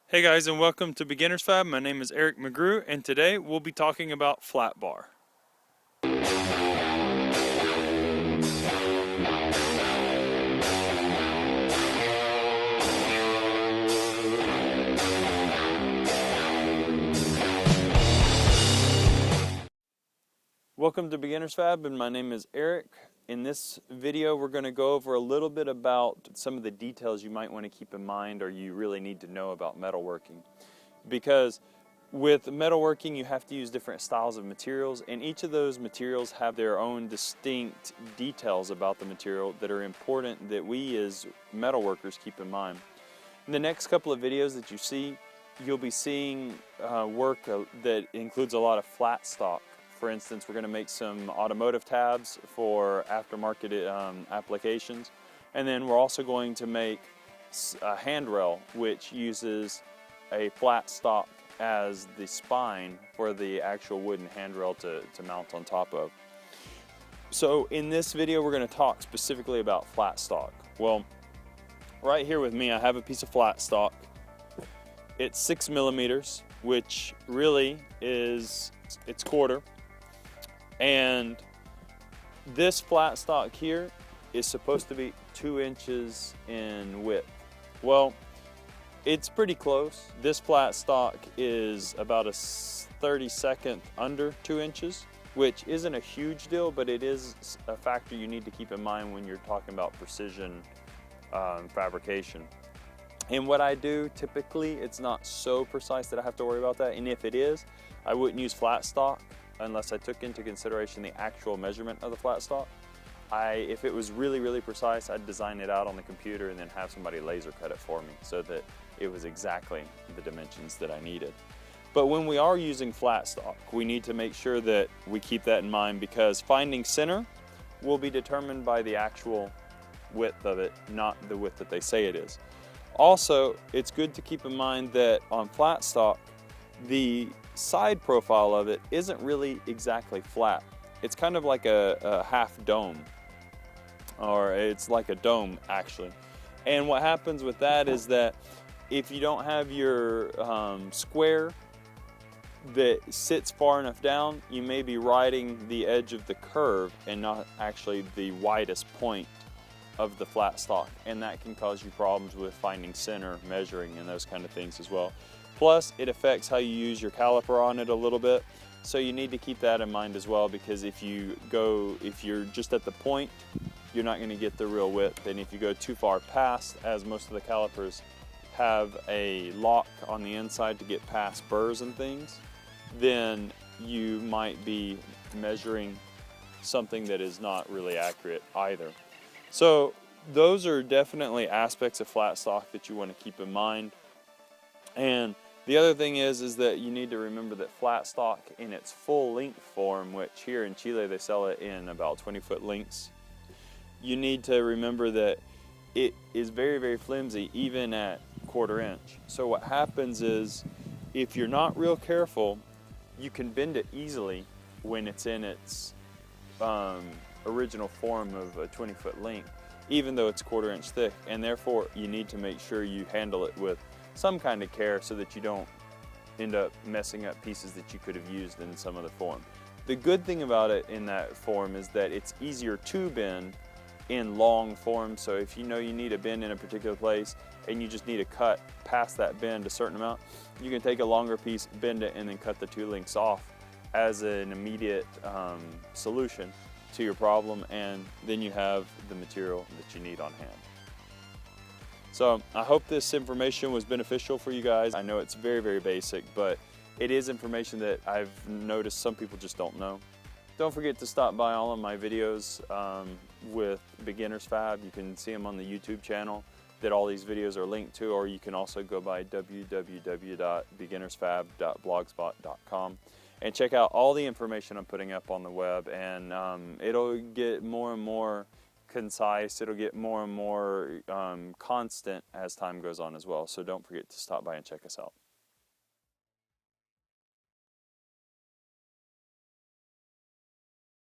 Hey guys, and welcome to Beginners Fab. My name is Eric McGrew, and today we'll be talking about flat bar. Welcome to Beginners Fab, and my name is Eric. In this video, we're going to go over a little bit about some of the details you might want to keep in mind or you really need to know about metalworking. Because with metalworking, you have to use different styles of materials, and each of those materials have their own distinct details about the material that are important that we as metalworkers keep in mind. In the next couple of videos that you see, you'll be seeing work that includes a lot of flatstock. For instance, we're going to make some automotive tabs for aftermarket applications, and then we're also going to make a handrail which uses a flat stock as the spine for the actual wooden handrail to mount on top of. So in this video we're going to talk specifically about flat stock. Well, right here with me I have a piece of flat stock. It's 6 millimeters, which really is its quarter. And this flat stock here is supposed to be 2 inches in width. Well, it's pretty close. This flat stock is about a 32nd under 2 inches, which isn't a huge deal, but it is a factor you need to keep in mind when you're talking about precision fabrication. And what I do typically, it's not so precise that I have to worry about that. And if it is, I wouldn't use flat stock unless I took into consideration the actual measurement of the flat stock. If it was really precise, I'd design it out on the computer and then have somebody laser cut it for me so that it was exactly the dimensions that I needed. But when we are using flat stock, we need to make sure that we keep that in mind, because finding center will be determined by the actual width of it, not the width that they say it is. Also, it's good to keep in mind that on flat stock, the side profile of it isn't really exactly flat. It's kind of like a half dome, or it's like a dome actually. And what happens with that is that if you don't have your square that sits far enough down, you may be riding the edge of the curve and not actually the widest point of the flat stock, and that can cause you problems with finding center, measuring, and those kind of things as well. Plus, it affects how you use your caliper on it a little bit, so you need to keep that in mind as well, because if you're just at the point, you're not going to get the real width, and if you go too far past, as most of the calipers have a lock on the inside to get past burrs and things, then you might be measuring something that is not really accurate either. So those are definitely aspects of flat stock that you want to keep in mind. And the other thing is that you need to remember that flat stock in its full length form, which here in Chile they sell it in about 20-foot lengths, you need to remember that it is very flimsy even at 1/4 inch. So what happens is, if you're not real careful, you can bend it easily when it's in its original form of a 20-foot length, even though it's 1/4 inch thick, and therefore you need to make sure you handle it with some kind of care so that you don't end up messing up pieces that you could have used in some other form. The good thing about it in that form is that it's easier to bend in long form. So if you know you need a bend in a particular place and you just need to cut past that bend a certain amount, you can take a longer piece, bend it, and then cut the 2 lengths off as an immediate solution to your problem, and then you have the material that you need on hand. So I hope this information was beneficial for you guys. I know it's very basic, but it is information that I've noticed some people just don't know. Don't forget to stop by all of my videos with Beginners Fab. You can see them on the YouTube channel that all these videos are linked to, or you can also go by www.beginnersfab.blogspot.com and check out all the information I'm putting up on the web, and it'll get more and more concise, it'll get more and more constant as time goes on as well. So don't forget to stop by and check us out.